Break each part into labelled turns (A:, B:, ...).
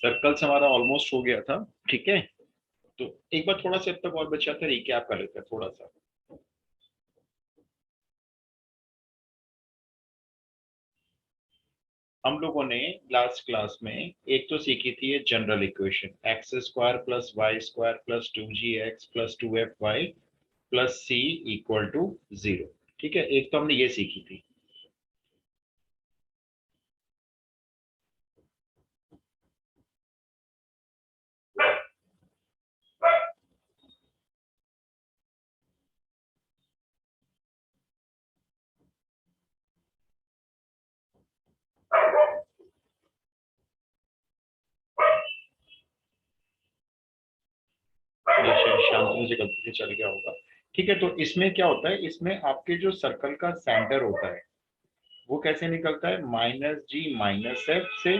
A: Circles हमारा almost हो गया था, ठीक है। तो एक बार थोड़ा सा अब तक और बचा था, रिकैप कर लेते हैं थोड़ा सा। हम लोगों ने लास्ट क्लास में एक तो सीखी थी general equation, x square plus y square plus 2gx plus 2fy plus C equal to 0। ठीक है, एक तो हमने ये सीखी थी। ये शायद शांतनु से गलती से चल गया होगा। ठीक है, तो इसमें क्या होता है, इसमें आपके जो सर्कल का सेंटर होता है वो कैसे निकलता है, -g-f से।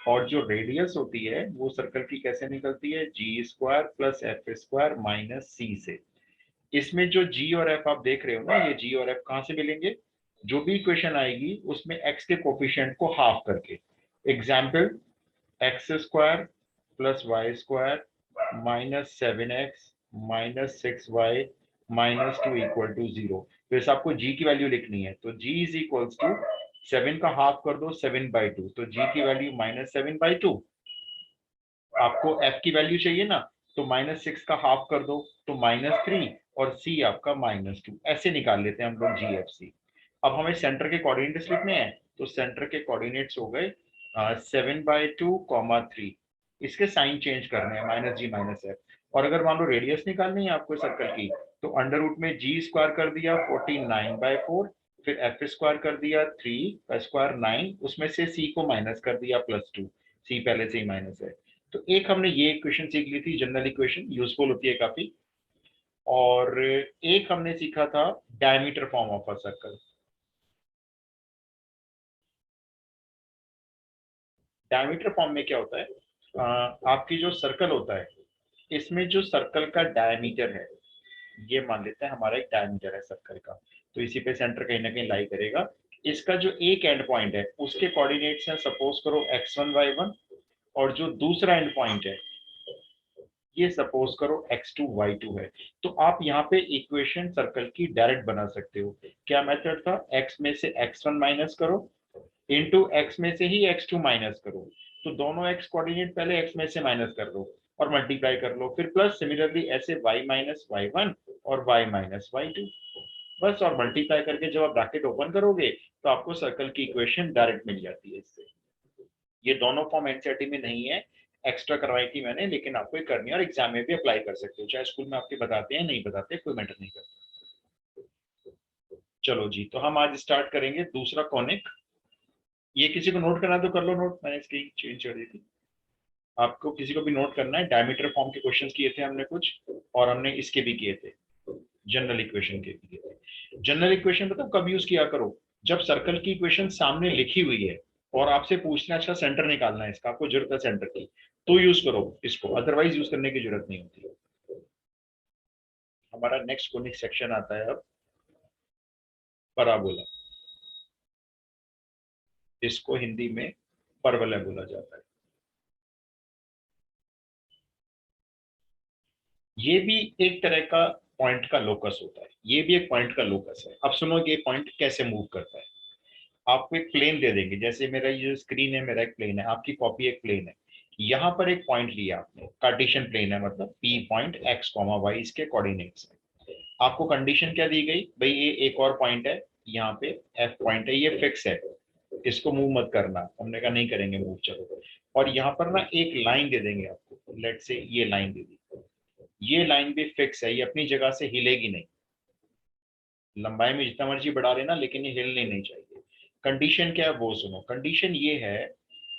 A: और जो रेडियस होती है वो सर्कल की कैसे निकलती है, g square plus f square minus c से। इसमें जो जी और एफ आप देख रहे हो ना, ये जी और एफ कहाँ से मिलेंगे, जो भी इक्वेशन आएगी उसमें एक्स के कोफिशिएंट को हाफ करके। Example, x square plus y square -7x -6y -2 equal to 0। तो इस आपको g की वैल्यू लिखनी है, तो g इज इक्वल्स टू 7 का हाफ कर दो 7/2, तो g की वैल्यू -7/2। आपको f की वैल्यू चाहिए ना, तो -6 का हाफ कर दो तो -3, और c आपका -2। ऐसे निकाल लेते हैं हम लोग जी एफ सी। अब हमें सेंटर के कोऑर्डिनेट्स लिखने हैं, तो सेंटर के कोऑर्डिनेट्स हो गए 7/2, 3। इसके साइन चेंज करने हैं, -g-f। और अगर मान लो रेडियस निकालनी है आपको सर्कल की, तो अंडर रूट में जी स्क्वायर कर दिया 49/4, फिर एफ स्क्वायर कर दिया 3 का स्क्वायर 9, उसमें से सी को माइनस कर दिया +2। सी पहले से ही माइनस है। तो एक हमने ये इक्वेशन सीख ली थी, जनरल इक्वेशन, यूजफुल होती है काफी। और एक हमने सीखा था diameter form of a circle. Diameter form में क्या होता है, आपकी जो सर्कल होता है, इसमें जो सर्कल का डायमीटर है, ये मान लेते हैं हमारा एक डायमीटर है सर्कल का, तो इसी पे सेंटर कहीं ना कहीं लाई करेगा। इसका जो एक एंड पॉइंट है उसके कोऑर्डिनेट्स हैं, सपोज करो x1 y1, और जो दूसरा एंड पॉइंट है ये सपोज करो x2 y2 है। तो आप यहाँ पे इक्वेशन सर्कल की डायरेक्ट बना सकते हो। क्या मेथड था, x में से x1 माइनस करो, इनटू x में से ही x2 माइनस करो। तो दोनों x कोऑर्डिनेट पहले x में से माइनस कर लो और मल्टीप्लाई कर लो, फिर प्लस सिमिलरली ऐसे y माइनस y1 और y माइनस y2। बस, और मल्टीप्लाई करके जब आप ब्रैकेट ओपन करोगे तो आपको सर्कल की इक्वेशन डायरेक्ट मिल जाती है इससे। ये दोनों फॉर्म एनसीईआरटी में नहीं है, एक्स्ट्रा करवाई थी मैंने, लेकिन आपको ये करनी है और एग्जाम में भी अप्लाई कर सकते हो, चाहे स्कूल में आपके बताते हैं नहीं बताते, कोई मैटर नहीं करता। चलो जी, तो हम आज स्टार्ट करेंगे दूसरा कॉनिक। ये किसी को नोट करना तो कर लो नोट, मैंने इसकी चेंज कर दी थी। आपको किसी को भी नोट करना है, डायमीटर फॉर्म के क्वेश्चंस किए थे हमने कुछ, और हमने इसके भी किए थे, जनरल इक्वेशन के भी किए थे। जनरल इक्वेशन मतलब कब यूज किया करो, जब सर्कल की इक्वेशन सामने लिखी हुई है और आपसे पूछना अच्छा सेंटर निकालना है इसका, आपको जरूरत है सेंटर की, तो यूज करो इसको, अदरवाइज यूज करने की जरूरत नहीं होती। हमारा नेक्स्ट कोनिक सेक्शन आता है अब पराबोला। इसको हिंदी में परवलय बोला जाता है। ये भी एक तरह का पॉइंट का लोकस होता है, ये भी एक पॉइंट का लोकस है। अब सुनो कि ये पॉइंट कैसे मूव करता है। आपको एक प्लेन दे देंगे, जैसे मेरा ये स्क्रीन है, मेरा एक प्लेन है, आपकी कॉपी एक प्लेन है। यहाँ पर एक पॉइंट लिया आपने, कार्टेशियन प्लेन है, मतलब P point x comma y इसके कोऑर्डिनेट्स है। आपको कंडीशन क्या दी गई, भाई ये एक और पॉइंट है यहाँ पे, एफ पॉइंट है, ये फिक्स है, इसको मूव मत करना। हमने कहा नहीं करेंगे मूव, चलो। और यहाँ पर ना एक लाइन दे देंगे आपको, लेट से ये लाइन दे दी, ये लाइन भी फिक्स है, ये अपनी जगह से हिलेगी नहीं, लंबाई में जितना मर्जी बढ़ा लेना लेकिन ये हिलनी नहीं चाहिए। कंडीशन क्या है वो सुनो, कंडीशन ये है,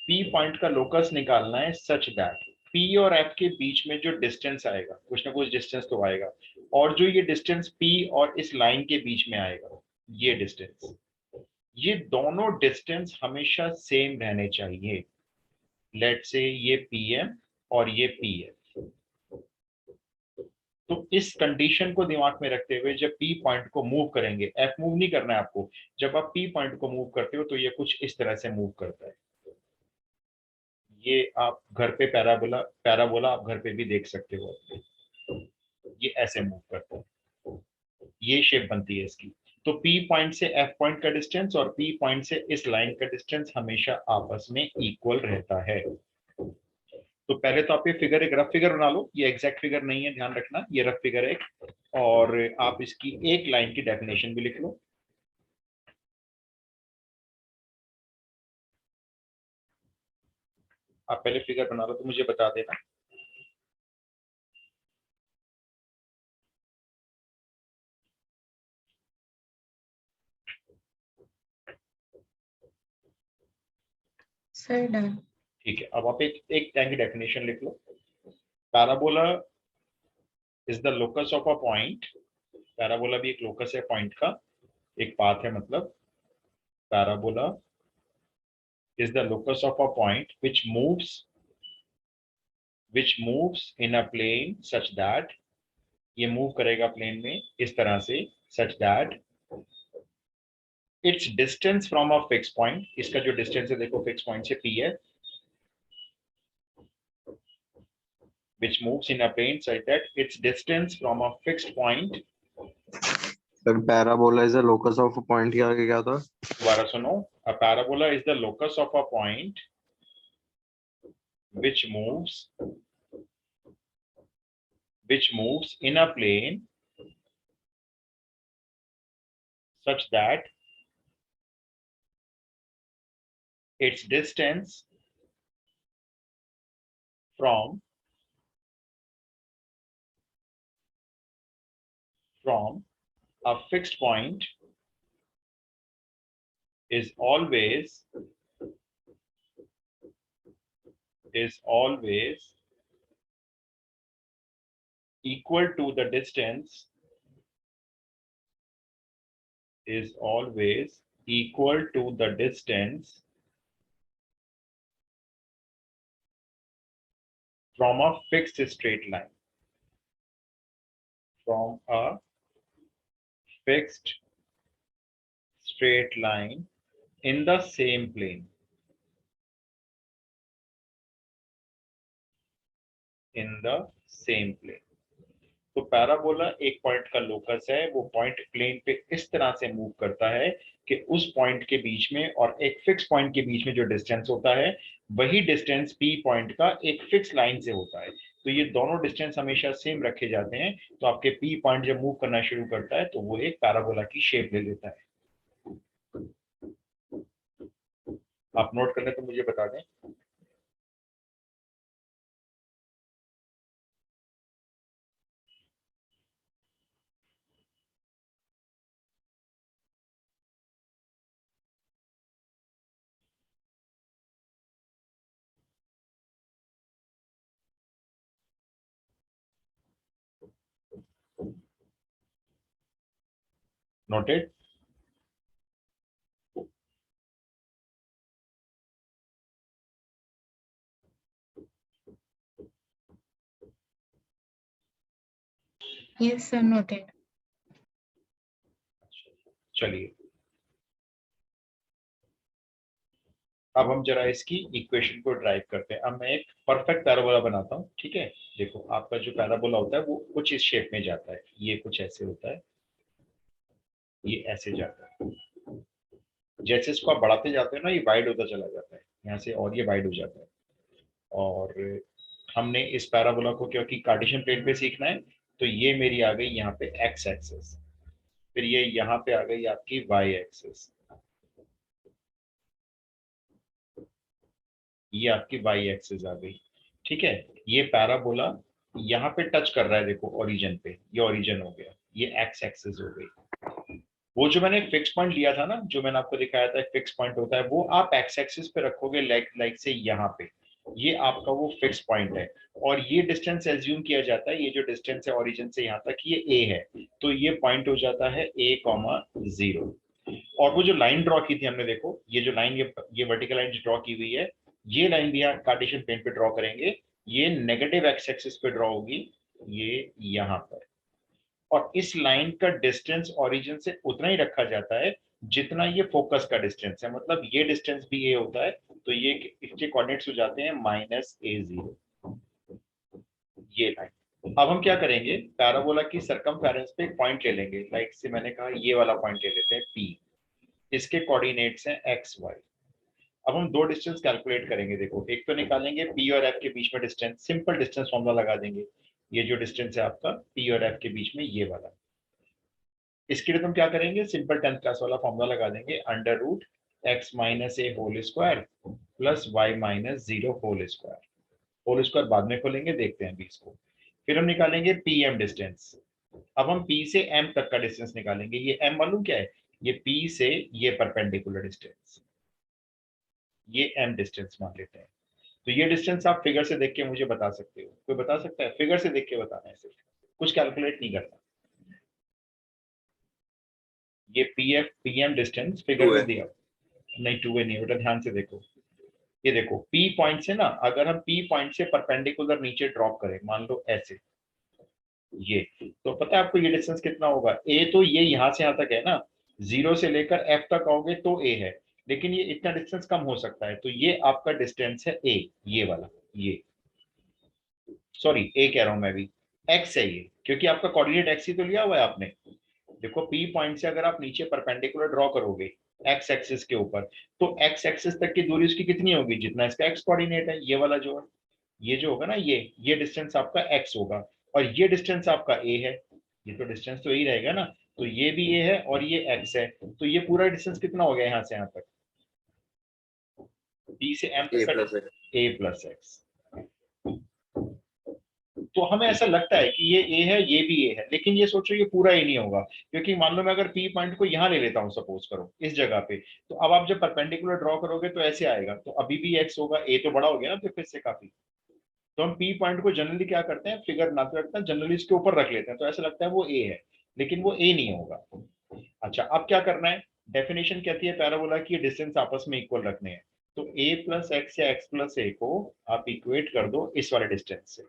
A: पी पॉइंट का लोकस निकालना है सच दैट पी और एफ के बीच में जो डिस्टेंस आएगा, कुछ ना कुछ डिस्टेंस तो आएगा, और जो ये डिस्टेंस पी और इस लाइन के बीच में आएगा, ये डिस्टेंस, ये दोनों डिस्टेंस हमेशा सेम रहने चाहिए। लेट से ये पी एम और ये पी एफ। तो इस कंडीशन को दिमाग में रखते हुए जब पी पॉइंट को मूव करेंगे, एफ मूव नहीं करना है आपको, जब आप पी पॉइंट को मूव करते हो तो ये कुछ इस तरह से मूव करता है। ये आप घर पे पैराबोला पैराबोला आप घर पे भी देख सकते हो। ये ऐसे मूव करता है, ये शेप बनती है इसकी। तो P पॉइंट से F पॉइंट का डिस्टेंस और P पॉइंट से इस लाइन का डिस्टेंस हमेशा आपस में इक्वल रहता है। तो पहले तो आप ये फिगर एक रफ फिगर बना लो, ये एग्जैक्ट फिगर नहीं है, ध्यान रखना, ये रफ फिगर है। और आप इसकी एक लाइन की डेफिनेशन भी लिख लो। आप पहले फिगर बना लो तो मुझे बता देना।
B: Sir done.
A: ठीक है, अब आप एक एक लाइन की डेफिनेशन लिख लो। Parabola is the locus of a point, parabola भी एक लोकस है पॉइंट का, एक पाथ है मतलब। Parabola is the locus of a point which moves in a plane such that, ये मूव करेगा प्लेन में इस तरह से, such that its distance from a fixed point, इसका जो डिस्टेंस है देखो फिक्स पॉइंट से P है, which moves in a plane such that its distance from a fixed point,
C: sir parabola is the locus of a point, क्या था?
A: दोबारा सुनो, a parabola is the locus of a point which moves in a plane such that its distance from a fixed point is always equal to the distance from a fixed straight line, from a fixed straight line in the same plane, तो parabola एक point का locus है, वो point plane पे इस तरह से move करता है कि उस पॉइंट के बीच में और एक फिक्स पॉइंट के बीच में जो डिस्टेंस होता है वही डिस्टेंस P पॉइंट का एक फिक्स लाइन से होता है। तो ये दोनों डिस्टेंस हमेशा सेम रखे जाते हैं, तो आपके P पॉइंट जब मूव करना शुरू करता है तो वो एक पैराबोला की शेप ले लेता है। आप नोट करने तो मुझे बता दें। नोटेड?
B: Yes sir noted.
A: चलिए अब हम जरा इसकी इक्वेशन को ड्राइव करते हैं। अब मैं एक परफेक्ट पैराबोला बनाता हूँ, ठीक है। देखो आपका जो पैराबोला होता है वो कुछ इस शेप में जाता है, ये कुछ ऐसे होता है, ये ऐसे जाता है। जैसे इसको आप बढ़ाते जाते हो ना, ये वाइड होता चला जाता है यहाँ से, और ये वाइड हो जाता है। और हमने इस पैराबोला को क्योंकि कार्टेशियन प्लेन पे सीखना है, तो ये मेरी आ गई यहाँ पे एक्स एक्सिस, फिर ये यहाँ पे आ गई आपकी वाई एक्सिस, ये आपकी वाई एक्सिस आ गई, ठीक है। ये पैराबोला यहाँ पे टच कर रहा है, देखो ओरिजिन पे, ये ओरिजिन हो गया, ये एक्स एक्सिस हो गई। वो जो मैंने फिक्स पॉइंट लिया था ना, जो मैंने आपको दिखाया था फिक्स पॉइंट होता है, वो आप एक्स एक्सिस पे रखोगे लाइक से यहाँ पे, ये आपका वो फिक्स पॉइंट है। और ये डिस्टेंस एज्यूम किया जाता है, ये जो डिस्टेंस है ओरिजिन से यहाँ तक, ये ए है, तो ये पॉइंट हो जाता है a,0। और वो जो लाइन ड्रॉ की थी हमने, देखो ये जो लाइन, ये वर्टिकल लाइन ड्रॉ की हुई है, ये लाइन भी यहाँ कार्टेशियन प्लेन पे ड्रॉ करेंगे, ये नेगेटिव एक्स एक्सिस पे ड्रॉ होगी, ये यहाँ पर। और इस लाइन का डिस्टेंस ओरिजिन से उतना ही रखा जाता है जितना ये फोकस का डिस्टेंस है, मतलब ये डिस्टेंस भी ए होता है, तो ये इसके कोऑर्डिनेट्स हो जाते हैं -a0, ये लाइन। अब हम क्या करेंगे, पैराबोला की सरकमफेरेंस पे एक पॉइंट ले लेंगे, लाइक से मैंने कहा ये वाला पॉइंट ले लेते हैं P, इसके कोऑर्डिनेट्स हैं x y। अब हम दो डिस्टेंस कैलकुलेट करेंगे, देखो एक तो निकालेंगे P और F के बीच में डिस्टेंस, सिंपल डिस्टेंस फॉर्मूला लगा देंगे, ये जो डिस्टेंस है आपका P और F के बीच में ये वाला। इसके लिए तुम क्या करेंगे, सिंपल 10th क्लास वाला फॉर्मूला लगा देंगे, √x - a whole square plus y - 0 whole square. Whole square बाद में खोलेंगे, देखते हैं 20 को। फिर हम निकालेंगे PM डिस्टेंस। अब हम P से M तक का डिस्टेंस निकालेंगे, ये M मालूम क्या है, ये P से ये परपेंडिकुलर डिस्टेंस, ये M डिस्टेंस मान लेते हैं। तो ये डिस्टेंस आप फिगर से देख के मुझे बता सकते हो, कोई बता सकता है, फिगर से देख के बताना है, सिर्फ कुछ कैलकुलेट नहीं करना। ये PM डिस्टेंस फिगर में दिया, नहीं 2a नहीं बेटा, ध्यान से देखो, ये देखो P पॉइंट से ना, अगर हम P पॉइंट से परपेंडिकुलर नीचे ड्रॉप करें, मान लो ऐसे, ये तो पता है आपको ये डिस्टेंस कितना होगा, A तो ये यहां से यहां तक है ना, 0 से लेकर F तक आओगे तो A है, लेकिन ये इतना डिस्टेंस कम हो सकता है, तो ये आपका डिस्टेंस है A, ये वाला, ये सॉरी A कह रहा हूं मैं भी, X है ये, क्योंकि आपका कोऑर्डिनेट X ही तो लिया हुआ है आपने। देखो P पॉइंट से अगर आप नीचे परपेंडिकुलर ड्रॉ करोगे X एक्सिस के ऊपर, तो X एक्सिस तक की दूरी उसकी कितनी होगी, जितना इसका X कोऑर्डिनेट है, ये वाला जो है, ये जो होगा ना, ये डिस्टेंस आपका X होगा, और ये डिस्टेंस आपका A है, ये तो डिस्टेंस तो यही रहेगा ना, तो ये भी A है और ये X है, तो ये पूरा डिस्टेंस कितना हो गया यहाँ से यहाँ तक, B से M तक का A प्लस एक्स। तो हमें ऐसा लगता है कि ये A है, ये भी A है, लेकिन ये सोचो ये पूरा A नहीं होगा, क्योंकि मान लो मैं अगर P पॉइंट को यहाँ ले लेता हूँ, सपोज करो इस जगह पे, तो अब आप जब परपेंडिकुलर ड्रॉ करोगे तो ऐसे आएगा, तो अभी भी X होगा, A तो बड़ा हो गया ना तो फिर से काफी। तो हम P पॉइंट को जनरली क्या करते हैं, फिगर बनाते रखते हैं, जनरली इसके ऊपर रख लेते हैं, तो ऐसा लगता है वो A है, लेकिन वो A नहीं होगा। अच्छा अब क्या करना है, डेफिनेशन कहती है पैराबोला की डिस्टेंस आपस में इक्वल रखने हैं, तो A प्लस एक्स या x प्लस a को आप इक्वेट कर दो इस वाले डिस्टेंस से,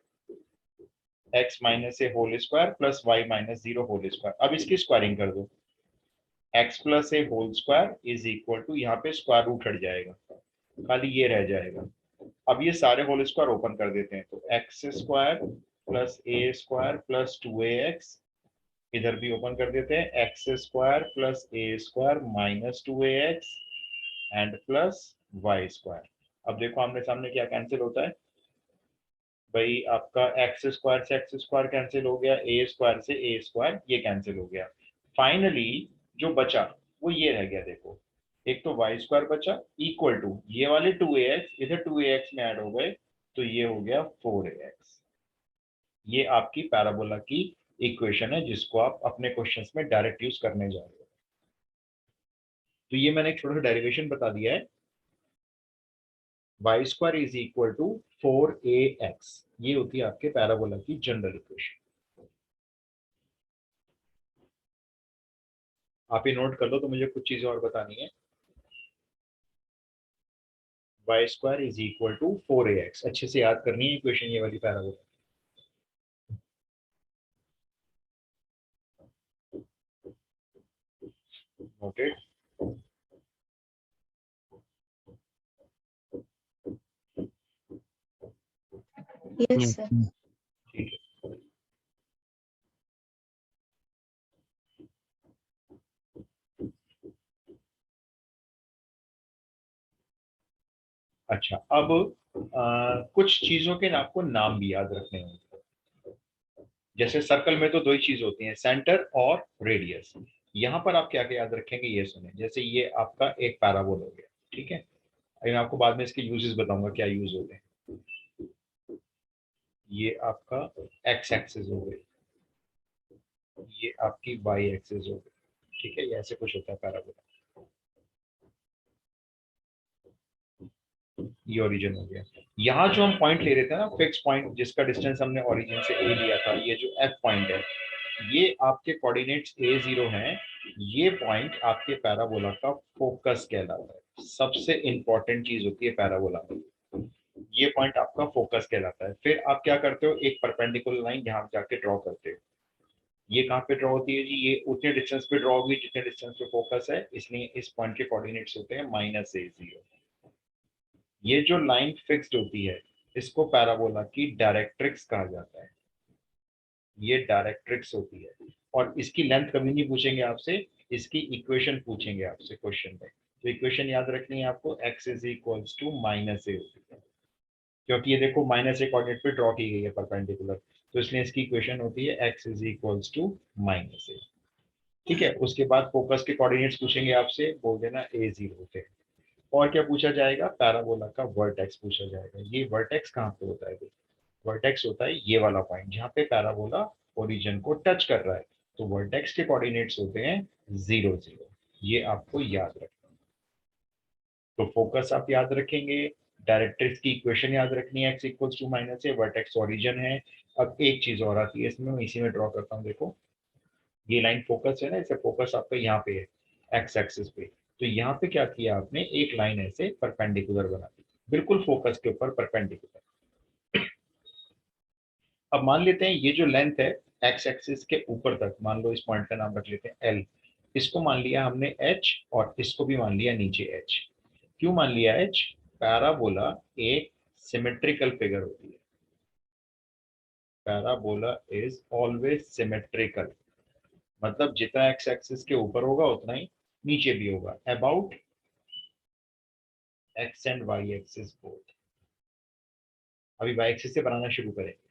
A: x minus a whole square plus y minus 0 whole square. अब इसकी स्क्वायरिंग कर दो, x plus a whole square is equal to, यहाँ पे स्क्वायर रूट हट जाएगा, खाली ये रह जाएगा। अब ये सारे होल स्क्वायर ओपन कर देते हैं, तो x square plus a square plus 2ax, इधर भी ओपन कर देते हैं, x square plus a square minus 2ax and plus y square. अब देखो आमने सामने क्या कैंसिल होता है भाई, आपका एक्स स्क्वायर से एक्स स्क्वायर कैंसिल हो गया, ए स्क्वायर से ए स्क्वायर ये कैंसिल हो गया, फाइनली जो बचा वो ये रह गया, देखो एक तो वाई स्क्वायर बचा इक्वल टू ये वाले 2ax, इधर 2ax में ऐड हो गए, तो ये हो गया 4ax। ये आपकी पैराबोला की इक्वेशन है, जिसको आप अपने क्वेश्चंस में डायरेक्ट यूज करने जा रहे हो। तो ये मैंने एक छोटा सा डेरिवेशन बता दिया है, y square is equal to 4ax, ये होती है आपके पैराबोला की जनरल इक्वेशन। आप ये नोट कर लो, तो मुझे कुछ चीजें और बतानी है। Y square is equal to 4ax, अच्छे से याद करनी है इक्वेशन ये वाली पैराबोला। Okay
B: Yes, sir.
A: ठीक है। अच्छा अब कुछ चीजों के आपको नाम भी याद रखने होंगे, जैसे सर्कल में तो दो ही चीज होती हैं, सेंटर और रेडियस। यहाँ पर आप क्या क्या याद रखेंगे ये सुने, जैसे ये आपका एक पैराबोल हो गया, ठीक है, मैं आपको बाद में इसके यूजेस बताऊंगा क्या यूज होते हैं। ये आपका एक्स एक्सिस हो गई, ये आपकी वाई एक्सिस हो गई, ठीक है, ये ऐसे कुछ होता है पैराबोला, ये ओरिजिन हो गया। यहाँ जो हम पॉइंट ले रहे थे ना, फिक्स पॉइंट जिसका डिस्टेंस हमने ओरिजिन से ए लिया था, ये जो एफ पॉइंट है, ये आपके कोऑर्डिनेट्स a0 हैं, ये पॉइंट आपके पैराबोला का फोकस कहलाता है, सबसे इंपॉर्टेंट चीज होती है पैराबोला में, ये पॉइंट आपका फोकस कहलाता है। फिर आप क्या करते हो, एक परपेंडिकुलर लाइन यहाँ जाके ड्रॉ करते हो, ये कहाँ पे ड्रॉ होती है जी? ये उतने डिस्टेंस पे ड्रॉ होगी जितने डिस्टेंस पे फोकस है, इसलिए इस पॉइंट के कोऑर्डिनेट्स होते हैं -a0। ये जो लाइन फिक्स्ड होती है इसको पैराबोला की डायरेक्ट्रिक्स कहा जाता है। ये डायरेक्ट्रिक्स होती है और इसकी लेंथ कभी नहीं पूछेंगे आपसे, इसकी इक्वेशन पूछेंगे आपसे क्वेश्चन में। तो इक्वेशन याद रखनी है आपको, x is equals to -a होती है, क्योंकि ये देखो -a कोऑर्डिनेट पे ड्रॉ की गई है परपेंडिकुलर, तो इसलिए इसकी इक्वेशन होती है x is equals to -a। ठीक है, उसके बाद फोकस के कोऑर्डिनेट्स पूछेंगे आपसे, बोल देना a0 होते हैं। और क्या पूछा जाएगा? पैराबोला का वर्टेक्स पूछा जाएगा। ये वर्टेक्स कहाँ पे होता है? वर्टेक्स होता है ये वाला पॉइंट जहाँ पे पैराबोला ओरिजिन को टच कर रहा है, तो वर्टेक्स के कोऑर्डिनेट्स होते हैं 0 0। ये आपको याद रखना है। तो फोकस आप याद रखेंगे, डायरेक्ट्रिक्स की इक्वेशन याद रखनी है, x equals to -a, vertex origin है। अब एक चीज और आती है इसमें, मैं इसी में ड्रॉ करता हूँ, देखो ये लाइन फोकस है ना, इसे फोकस आपका यहाँ पे है एक्स एक्सिस पे, तो यहाँ पे क्या किया आपने, एक लाइन ऐसे परपेंडिकुलर बना दी, बिल्कुल फोकस के ऊपर परपेंडिकुलर। अब मान लेते हैं ये जो लेंथ है एक्स एक्सिस के ऊपर तक, मान लो इस पॉइंट का नाम रख लेते हैं एल, इसको मान लिया हमने एच और इसको भी मान लिया नीचे एच। क्यों मान लिया एच? पैराबोला एक सिमेट्रिकल फिगर होती है, पैराबोला इज ऑलवेज सिमेट्रिकल, मतलब जितना एक्स एक्सिस के ऊपर होगा उतना ही नीचे भी होगा, about x and y axis both. अभी वाई एक्सिस से बनाना शुरू करेंगे।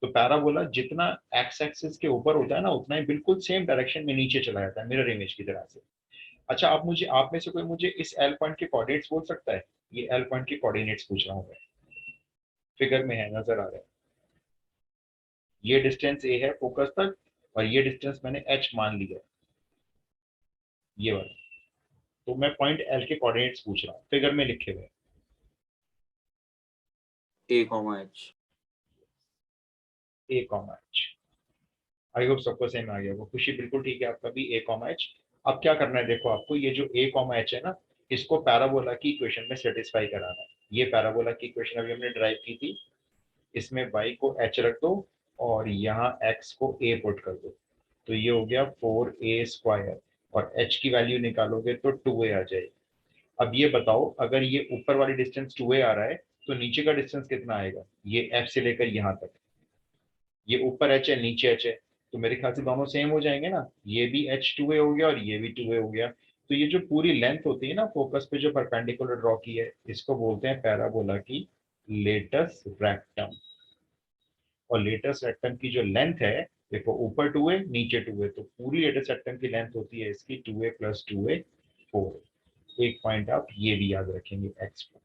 A: तो पैराबोला जितना एक्स एक्सिस के ऊपर होता है ना, उतना ही बिल्कुल सेम डायरेक्शन में नीचे चला जाता है, मिरर इमेज की तरह से। अच्छा, आप में से कोई मुझे इस एल पॉइंट के कोऑर्डिनेट्स बोल सकता है? ये एल पॉइंट के कोऑर्डिनेट्स पूछ रहा हूँ मैं, फिगर में है, नजर आ रहा है। ये डिस्टेंस ए है फोकस तक, और ये डिस्टेंस मैंने एच मान लिया, ये वाला। तो मैं पॉइंट एल के कोऑर्डिनेट्स पूछ रहा हूँ, फिगर में लिखे हुए
D: a,h।
A: A comma H. I hope सबको सेम आ गया वो, खुशी बिल्कुल ठीक है आपका भी, ए कॉमा एच। अब क्या करना है, देखो आपको ये जो ए कॉमा एच है ना, इसको पैराबोला की इक्वेशन में सेटिस्फाई कराना है। ये पैराबोला की इक्वेशन अभी हमने ड्राइव की थी, इसमें y को h रख दो और यहाँ x को a पुट कर दो, तो ये हो गया 4a² और h की वैल्यू निकालोगे तो 2a आ जाएगी। अब ये बताओ, अगर ये ऊपर वाली डिस्टेंस 2a आ रहा है तो नीचे का डिस्टेंस कितना आएगा? ये f से लेकर यहाँ तक, ये ऊपर h है नीचे h है, तो मेरे ख्याल से दोनों सेम हो जाएंगे ना, ये भी h 2a हो गया और ये भी 2a हो गया। तो ये जो पूरी लेंथ होती है ना फोकस पे जो परपेंडिकुलर ड्रॉ की है, इसको बोलते हैं पैराबोला की लेटस रेक्टम। और लेटेस्ट रेक्टम की जो लेंथ है, देखो ऊपर 2a नीचे 2a, तो पूरी लेटेस्ट रेक्टम की लेंथ होती है इसकी 2a + 2a 4। एक पॉइंट आप ये भी याद रखेंगे एक्स पर।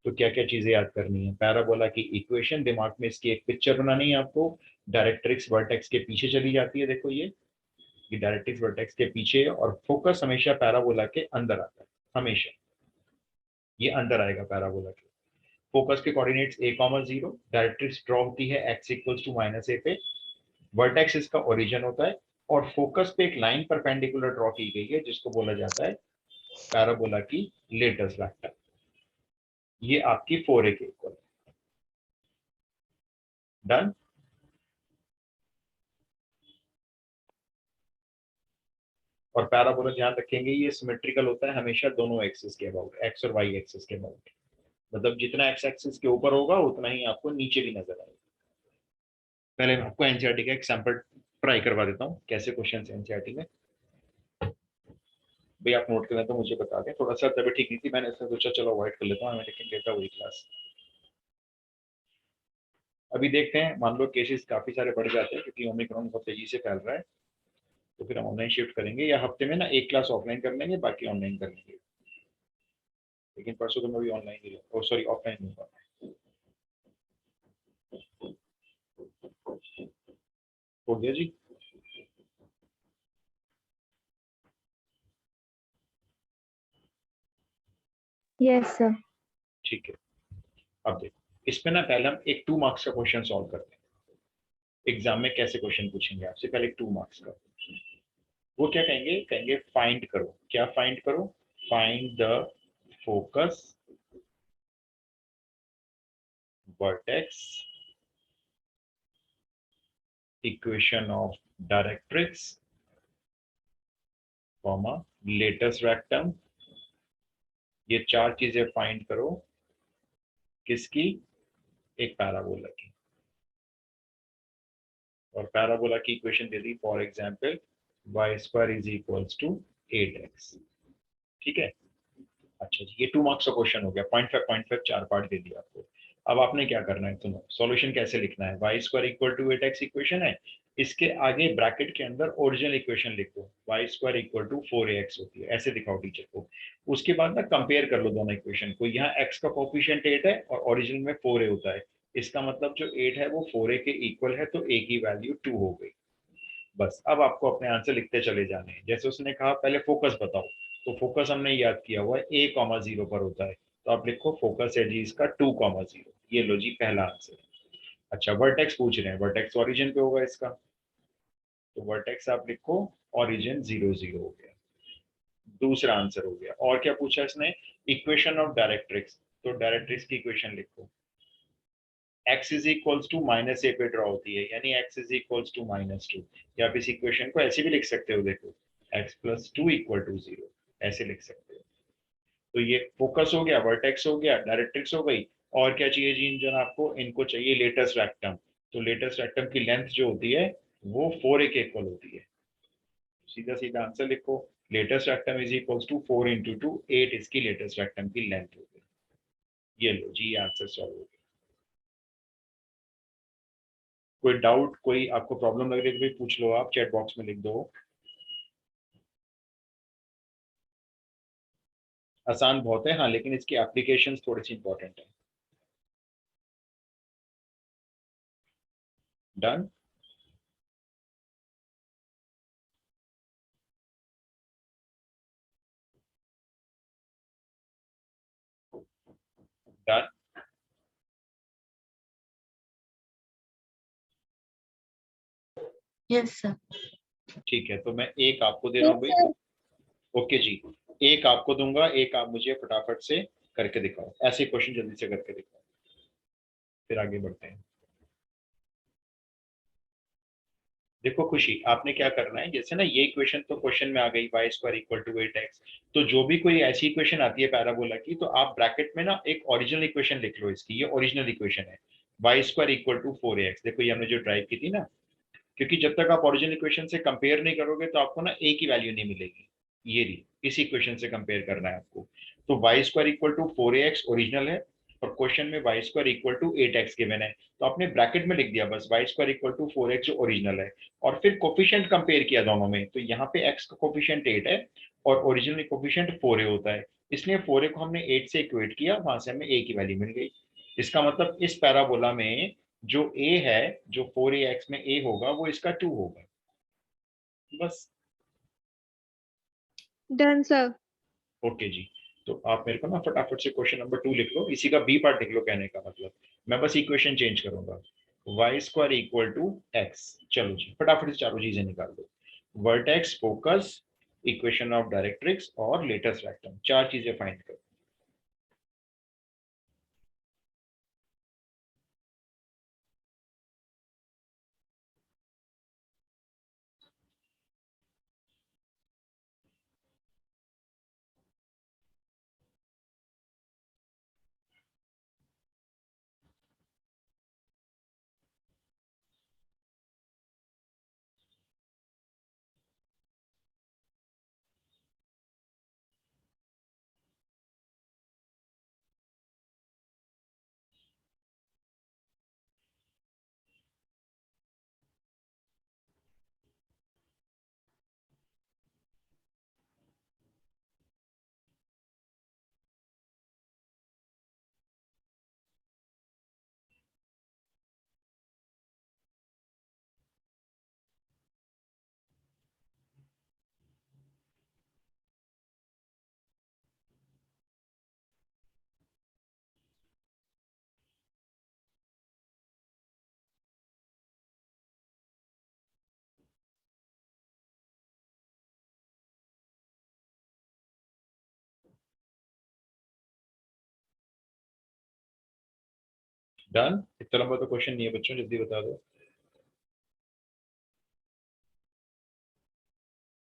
A: तो क्या क्या चीजें याद करनी है? पैराबोला की इक्वेशन, दिमाग में इसकी एक पिक्चर बनानी है आपको, डायरेक्ट्रिक्स वर्टेक्स के पीछे चली जाती है, देखो ये डायरेक्ट्रिक्स वर्टेक्स के पीछे है, और फोकस हमेशा पैराबोला के अंदर आता है, हमेशा ये अंदर आएगा पैराबोला के। फोकस के कोऑर्डिनेट्स a,0, डायरेक्ट्रिक्स ड्रॉ होती है x इक्वल्स टू -a पे, वर्टेक्स इसका ओरिजिन होता है, और फोकस पे एक लाइन परपेंडिकुलर ड्रॉ की गई है जिसको बोला जाता है पैराबोला की लेटस रेक्टम। ये आपकी 4a के इक्वल। डन। और पैराबोला ध्यान रखेंगे ये सिमेट्रिकल होता है हमेशा दोनों एक्सिस के अबाउट, एक्स और वाई एक्सिस के अबाउट, मतलब जितना एक्स एक्सिस के ऊपर होगा उतना ही आपको नीचे भी नजर आएगा। पहले मैं आपको एनसीईआरटी का एक सैंपल ट्राई करवा देता हूँ, कैसे क्वेश्चन एनसीईआरटी में। भाई आप नोट करें तो मुझे बता दें, थोड़ा सा तबीयत ठीक नहीं थी, मैंने इसने सोचा चलो अवॉइड कर लेता हूँ, मैं लेकिन लेता वही क्लास। अभी देखते हैं, मान लो केसेस काफी सारे बढ़ जाते हैं क्योंकि ओमिक्रॉन बहुत तेजी से फैल रहा है, तो फिर हम ऑनलाइन शिफ्ट करेंगे, या हफ्ते में ना एक क्लास ऑफलाइन कर लेंगे, बाकी ऑनलाइन कर लेंगे। लेकिन परसों तो मैं भी ऑनलाइन ही लूँगा, सॉरी ऑफलाइन लूंगा। हो गया जी।
B: Yes sir.
A: ठीक है, अब देखो इसमें ना पहले हम एक 2 मार्क्स का क्वेश्चन सॉल्व करते हैं। एग्जाम में कैसे क्वेश्चन पूछेंगे आपसे, पहले 2 मार्क्स का। वो क्या कहेंगे? कहेंगे फाइंड करो, क्या फाइंड करो? Find the focus, vertex equation of directrix comma latus rectum, ये चार चीजें फाइंड करो किसकी, एक पैराबोला की। और पैराबोला की इक्वेशन दे दी for example y square is equals to 8x। ठीक है, अच्छा जी, ये 2 मार्क्स का क्वेश्चन हो गया। 0.5 चार पार्ट दे दिया आपको। अब आपने क्या करना है, सुनो सॉल्यूशन कैसे लिखना है। Y square equal to 8x equation है, इसके आगे ब्रैकेट के अंदर ओरिजिनल इक्वेशन लिख दो, Y square equal to 4ax होती है, ऐसे दिखाओ टीचर को। उसके बाद ना कंपेयर कर लो दोनों इक्वेशन को। यहाँ x का कोफिशिएंट 8 है और ओरिजिनल में 4a होता है, इसका मतलब जो 8 है वो 4a के इक्वल है, तो a की वैल्यू 2 हो गई। बस अब आपको अपने आंसर लिखते चले जाने हैं। जैसे उसने कहा पहले फोकस बताओ, तो फोकस हमने याद किया हुआ है a,0 पर होता है, तो आप लिखो फोकस है जी इसका 2,0। ये लो जी पहला आंसर। अच्छा वर्टेक्स पूछ रहे हैं, वर्टेक्स ओरिजिन पे होगा इसका, तो वर्टेक्स आप लिखो ओरिजिन 0,0 हो गया। दूसरा आंसर हो गया। और क्या पूछा इसने, इक्वेशन ऑफ डायरेक्ट्रिक्स, तो डायरेक्ट्रिक्स की इक्वेशन लिखो, x is equals to minus a पे ड्रॉ होती है, यानी x इज इक्वल्स टू -2। या आप इस इक्वेशन को ऐसे भी लिख सकते हो, देखो x प्लस 2 इक्वल टू 0, ऐसे लिख सकते हो। तो ये फोकस हो गया, वर्टेक्स हो गया, डायरेक्ट्रिक्स हो गई। और क्या चाहिए जी इंजन आपको, इनको चाहिए लेटेस्ट रेक्टम। तो लेटेस्ट रेक्टम की लेंथ जो होती है वो 4a के इक्वल होती है। सीधा सीधा आंसर लिखो, latus rectum is equals to 4 into 2, 8 इसकी लेटेस्ट रेक्टम की लेंथ हो गई। ये लो जी आंसर सॉल्व हो गया। कोई डाउट, कोई आपको प्रॉब्लम लग रही है तो भी पूछ लो, आप चैट बॉक्स में लिख दो। आसान बहुत है हाँ, लेकिन इसकी एप्लीकेशंस थोड़ी सी इंपॉर्टेंट है। डन। डन।
B: Yes sir.
A: ठीक है, तो मैं एक आपको दे रहा हूँ भाई। ओके जी, एक आपको दूंगा, एक आप मुझे फटाफट से करके दिखाओ, ऐसे क्वेश्चन जल्दी से करके दिखाओ, फिर आगे बढ़ते हैं। देखो खुशी, आपने क्या करना है, जैसे ना ये इक्वेशन तो क्वेश्चन में आ गई, Y square equal to 8x। तो जो भी कोई ऐसी इक्वेशन आती है पैराबोला की, तो आप ब्रैकेट में ना एक ओरिजिनल इक्वेशन लिख लो इसकी, ये ओरिजिनल इक्वेशन है y square equal to 4ax। देखो ये हमने जो ड्राइव की थी ना, क्योंकि जब तक आप ओरिजिनल इक्वेशन से कंपेयर नहीं करोगे तो आपको ना ए की वैल्यू नहीं मिलेगी। ये रही, इस इक्वेशन से कंपेयर करना है आपको। तो y square equal to 4ax original है, और क्वेश्चन में y square equal to 8x given है, तो आपने ब्रैकेट में लिख दिया बस Y square equal to 4x जो ओरिजिनल है। और फिर कोफिशिएंट कंपेयर किया दोनों में, तो यहाँ पे x का कोफिशिएंट 8 है और ओरिजिनल कोफिशिएंट 4a होता है, इसलिए 4a को हमने 8 से इक्वेट किया, वहां से हमें a की वैल्यू मिल गई। इसका मतलब इस पैराबोला में जो a है, जो 4ax में a होगा वो इसका 2 होगा। बस।
B: Done sir.
A: ओके जी, तो आप मेरे को ना फटाफट से क्वेश्चन नंबर 2 लिख लो, इसी का बी पार्ट लिख लो, कहने का मतलब मैं बस इक्वेशन चेंज करूंगा, y square equal to x. चलो जी फटाफट से चारों चीजें निकाल दो, vertex, focus, equation of directrix और लेटेस्ट रेक्टम, चार चीजें फाइंड करो। डन, इतना लंबा तो क्वेश्चन नहीं है बच्चों, जल्दी बता दो।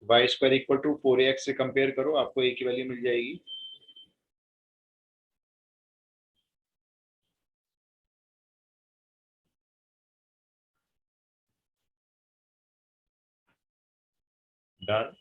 A: Y square equal to 4ax से कंपेयर करो, आपको a की वैल्यू मिल जाएगी। डन।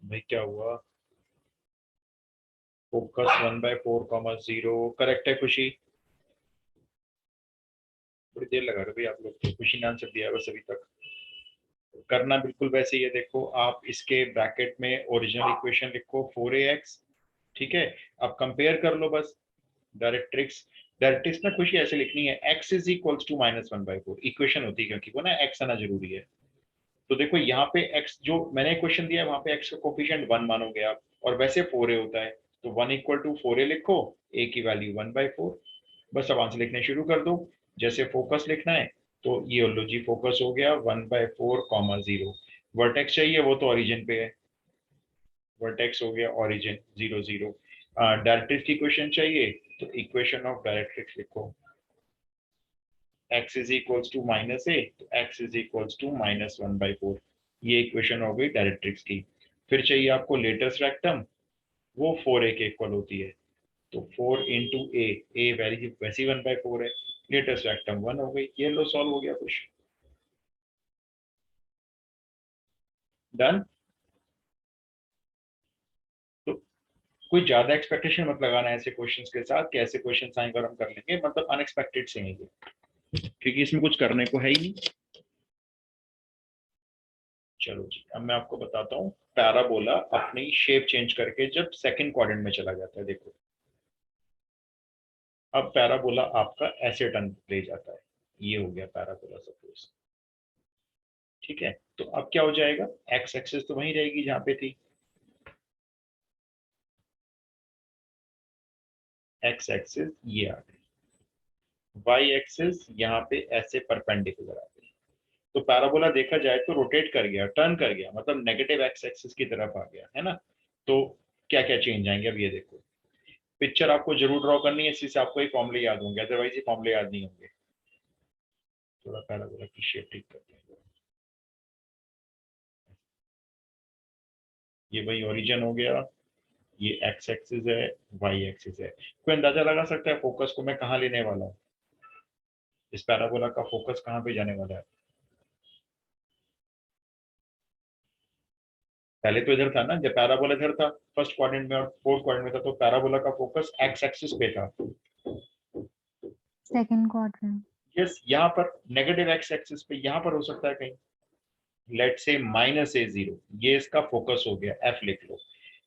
A: भाई क्या हुआ? फोकस 1/4, 0 करेक्ट है खुशी। थोड़ी देर लगा रहे भाई आप लोग तो, खुशी ने आंसर दिया है बस अभी तक। करना बिल्कुल वैसे ही है, देखो आप इसके ब्रैकेट में ओरिजिनल इक्वेशन लिखो 4ax, ठीक है। अब कंपेयर कर लो बस। डायरेक्ट्रिक्स, डायरेक्ट्रिक्स में खुशी ऐसे लिखनी है x is equals to -1/4, equation होती है क्योंकि वो ना x आना जरूरी है। तो देखो यहाँ पे x जो मैंने इक्वेशन दिया है वहां पे x का कोफिशिएंट 1 मानोगे आप, और वैसे 4a होता है, तो 1 इक्वल टू 4a लिखो, a की वैल्यू 1/4। बस अब आंसर लिखने शुरू कर दो। जैसे फोकस लिखना है तो ये लो जी, फोकस हो गया 1/4, 0। वर्टेक्स चाहिए, वो तो ओरिजिन पे है, वर्टेक्स हो गया ओरिजिन 0, 0। डायरेक्ट्रिक्स की इक्वेशन चाहिए तो इक्वेशन ऑफ डायरेक्ट्रिक्स लिखो, x is equals to -a, तो x इज इक्वल्स टू -1/4। ये इक्वेशन हो गई डायरेक्ट्रिक्स की। फिर चाहिए आपको लेटेस्ट रेक्टम, वो 4a के इक्वल होती है, तो 4 इंटू ए वैल्यू वैसी 1/4 है, लेटेस्ट रेक्टम 1 हो गई। ये लो सॉल्व हो गया कुछ। डन। तो कोई ज्यादा एक्सपेक्टेशन मत लगाना ऐसे क्वेश्चंस के साथ कि ऐसे क्वेश्चंस आएंगे और हम कर लेंगे, मतलब अनएक्सपेक्टेड से आएंगे, क्योंकि इसमें कुछ करने को है ही नहीं। चलो जी, अब मैं आपको बताता हूँ पैराबोला अपनी शेप चेंज करके जब सेकंड क्वाड्रेंट में चला जाता है। देखो अब पैराबोला आपका ऐसे टर्न ले जाता है, ये हो गया पैराबोला सपोज, ठीक है। तो अब क्या हो जाएगा, एक्स एक्सिस तो वहीं रहेगी जहां पे थी, एक्स एक्सिस ये आ गई, वाई एक्सिस यहाँ पे ऐसे परपेंडिकुलर आ गई। तो पैराबोला देखा जाए तो रोटेट कर गया, टर्न कर गया, मतलब नेगेटिव एक्स एक्सिस की तरफ आ गया है ना। तो क्या क्या चेंज आएंगे अब ये देखो। पिक्चर आपको जरूर ड्रॉ करनी है, इसी से आपको ये फॉर्मूले याद होंगे, अदरवाइज ये फॉर्मूले याद नहीं होंगे। थोड़ा पैराबोला की शेप ठीक करते हैं। ये वही ओरिजिन हो गया, ये एक्स एक्सिस है, वाई एक्सिस है। कोई अंदाजा लगा सकता है फोकस को मैं कहाँ लेने वाला हूँ, इस पैराबोला का फोकस कहाँ पे जाने वाला है? पहले तो इधर था ना, जब पैराबोला इधर था फर्स्ट क्वाड्रेंट में और फोर्थ क्वाड्रेंट में था, तो पैराबोला का फोकस एक्स एक्सिस पे था।
B: Second quadrant.
A: यस, यहाँ पर नेगेटिव एक्स एक्सिस पे यहाँ पर हो सकता है कहीं, लेट से -a0, ये इसका फोकस हो गया, एफ लिख लो।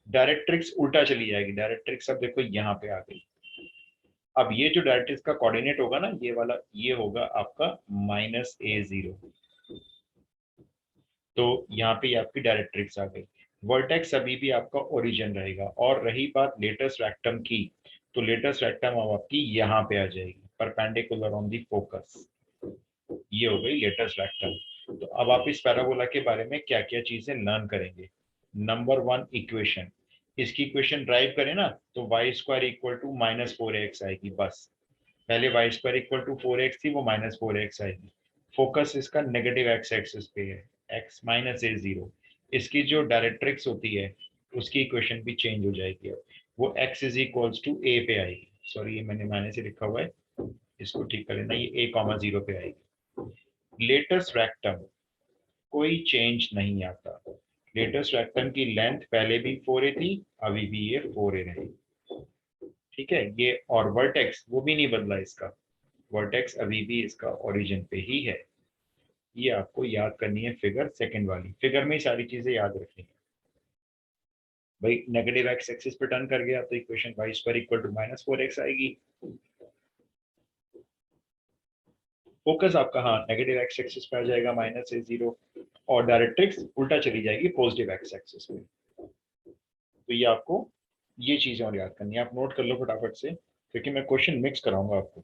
A: डायरेक्ट्रिक्स उल्टा चली जाएगी, डायरेक्ट्रिक्स अब देखो यहाँ पे आ गई। अब ये जो डायरेक्ट्रिक्स का कोऑर्डिनेट होगा ना, ये वाला, ये होगा आपका -a0, तो यहाँ पे आपकी डायरेक्ट्रिक्स आ गई। वर्टेक्स अभी भी आपका ओरिजिन रहेगा। और रही बात लेटेस्ट रेक्टम की, तो लेटेस्ट रेक्टम अब आपकी यहाँ पे आ जाएगी, परपेंडिकुलर ऑन दी फोकस, ये हो गई लेटेस्ट रेक्टम। तो अब आप इस पैराबोला के बारे में क्या क्या चीजें लर्न करेंगे। नंबर 1 इक्वेशन, इसकी इक्वेशन ड्राइव करें ना तो y² इक्वल टू -4x आएगी बस। पहले y² इक्वल टू 4x थी, वो -4x आएगी। फोकस इसका नेगेटिव एक्स एक्सिस पे है, x -a0। इसकी जो डायरेक्ट्रिक्स होती है उसकी इक्वेशन भी चेंज हो जाएगी, अब वो x is equals to a पे आएगी। सॉरी, ये मैंने माइनस से लिखा हुआ है, इसको ठीक कर लेना, ये a, 0 पे आएगी। लेटेस्ट रेक्टम कोई चेंज नहीं आता, लेटेस्ट रेक्टम की लेंथ पहले भी 4a थी, अभी भी ये 4a रहेगी, ठीक है। ये और वर्टेक्स वो भी नहीं बदला इसका, वर्टेक्स अभी भी इसका ओरिजिन पे ही है। ये आपको याद करनी है, फिगर सेकंड वाली फिगर में ही सारी चीजें याद रखनी है। भाई नेगेटिव एक्स एक्सिस पे टर्न कर गया तो equation y² equal to -4x आएगी। फोकस आपका हाँ नेगेटिव एक्स एक्सिस पे आ जाएगा माइनस से 0, और डायरेक्ट्रिक्स उल्टा चली जाएगी पॉजिटिव एक्स एक्सिस पे। तो ये आपको ये चीजें और याद करनी है, आप नोट कर लो फटाफट से, क्योंकि मैं क्वेश्चन मिक्स कराऊंगा आपको,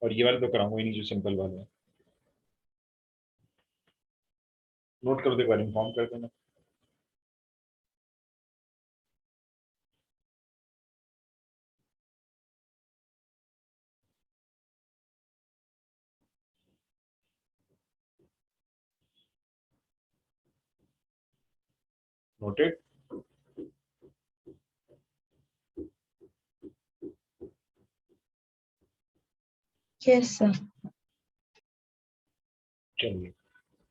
A: और ये वाले तो कराऊंगा ही नहीं जो सिंपल वाले हैं। नोट कर दो, एक बार इन्फॉर्म कर देना। नोटेड।
B: Yes, sir.
A: चलिए,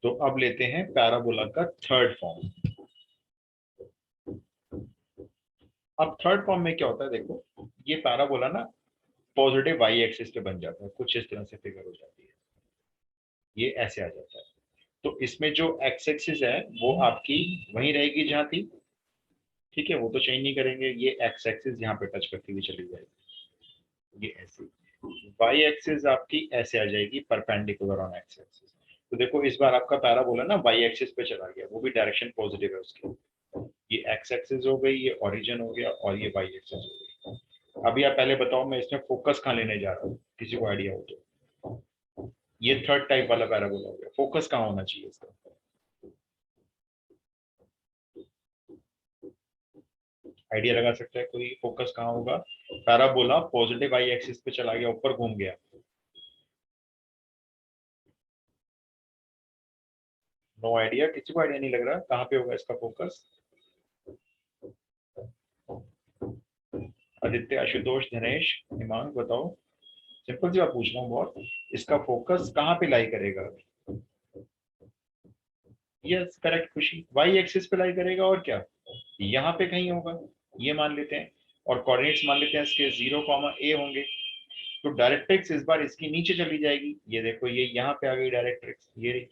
A: तो अब लेते हैं पैराबोला का थर्ड फॉर्म। अब थर्ड फॉर्म में क्या होता है, देखो ये पैराबोला ना पॉजिटिव वाई एक्सिस पे बन जाता है, कुछ इस तरह से फिगर हो जाती है, ये ऐसे आ जाता है। तो इसमें जो एक्स एक्सिस है वो आपकी वहीं रहेगी जहां थी, ठीक है, वो तो चेंज नहीं करेंगे, ये एक्स एक्सिस यहाँ पे टच करती हुई चली जाएगी, ये ऐसे। वाई एक्सिस आपकी ऐसे आ जाएगी परपेंडिकुलर ऑन एक्स एक्सिस। तो देखो इस बार आपका पैराबोला ना वाई एक्सिस पे चला गया, वो भी डायरेक्शन पॉजिटिव है उसकी। ये एक्स एक्सिस हो गई, ये ओरिजिन हो गया, और ये वाई एक्सिस हो गई। अभी आप पहले बताओ मैं इसमें फोकस कहाँ लेने जा रहा हूँ, किसी को आइडिया हो तो। ये थर्ड टाइप वाला पैराबोला हो गया, फोकस कहाँ होना चाहिए इसका? आइडिया लगा सकता है कोई, फोकस कहाँ होगा? पैराबोला पॉजिटिव वाई एक्सिस पे चला गया, ऊपर घूम गया। नो आइडिया, किसी को आइडिया नहीं लग रहा कहाँ पे होगा इसका फोकस? आदित्य, आशुतोष, दिनेश, हिमांग बताओ। सिंपल सी बात पूछ रहा हूँ बहुत, इसका फोकस कहाँ पे लाई करेगा? यस करेक्ट खुशी, वाई एक्सिस पे लाई करेगा, और क्या यहाँ पे कहीं होगा, ये मान लेते हैं। और कोऑर्डिनेट्स मान लेते हैं इसके 0, a होंगे। तो डायरेक्ट्रिक्स इस बार इसकी नीचे चली जाएगी, ये देखो ये यहाँ पे आ गई डायरेक्ट्रिक्स, ये रही।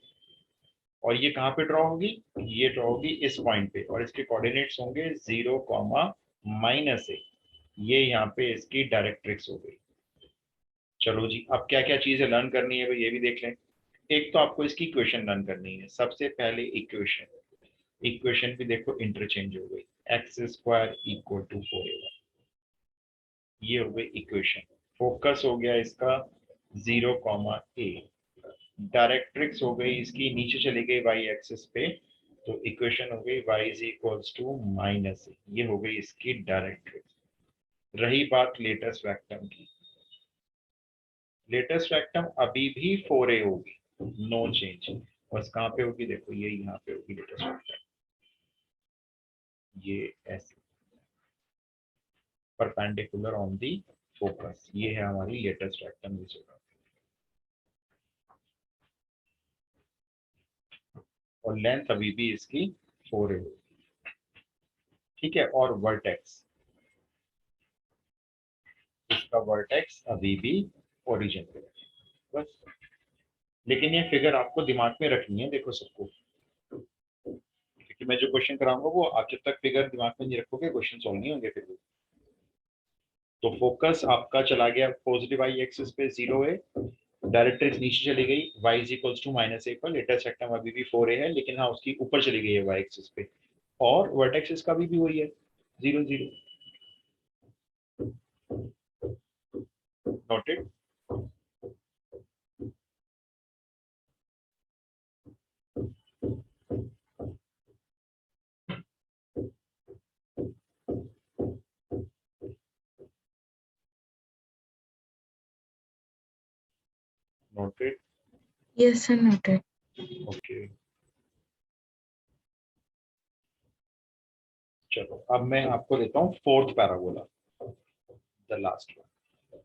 A: और ये कहाँ पे ड्रॉ होगी? ये ड्रॉ होगी इस पॉइंट पे, और इसके कोऑर्डिनेट्स होंगे 0, -a। ये यहाँ पे इसकी डायरेक्ट्रिक्स हो गई। चलो जी, अब क्या क्या चीजें लर्न करनी है भाई ये भी देख लें। एक तो आपको इसकी इक्वेशन लर्न करनी है, सबसे पहले इक्वेशन। इक्वेशन भी देखो इंटरचेंज हो गई, x² इक्वल टू 4a1, ये हो गई इक्वेशन। फोकस हो गया इसका 0, a। डायरेक्ट्रिक्स हो गई इसकी नीचे चली गई वाई एक्सिस पे, तो इक्वेशन हो गई y is equals to -a, ये हो गई इसकी डायरेक्ट्रिक्स। रही बात लेटेस्ट वेक्टम की, लेटेस्ट वेक्टम अभी भी 4a होगी, नो चेंज। बस कहाँ पे होगी, देखो ये यहाँ पे होगी लेटेस्ट वेक्टम, ये ऐसे परपेंडिकुलर ऑन दी फोकस, ये है हमारी लेटेस्ट वेक्टम इस जगह। और लेंथ अभी भी इसकी 4a होगी, ठीक है। और वर्टेक्स, इसका वर्टेक्स अभी भी ओरिजिन पे है, बस। लेकिन ये फिगर आपको दिमाग में रखनी है, देखो सबको, क्योंकि मैं जो क्वेश्चन कराऊंगा वो आप जब तक फिगर दिमाग में नहीं रखोगे क्वेश्चन सॉल्व नहीं होंगे फिर। तो फोकस आपका चला गया पॉजिटिव वाई एक्सिस पे 0 है, डायरेक्ट्रिक्स नीचे चली गई y is equals to -a पर, लेटेस्ट वेक्टर अभी भी 4a है, लेकिन हाँ उसकी ऊपर चली गई है y एक्सिस पे। और वर्टेक्स इसका भी वही है, 0, 0। Noted. Noted.
B: Yes, sir, noted.
A: Okay, चलो अब मैं आपको देता हूँ fourth parabola, the last one.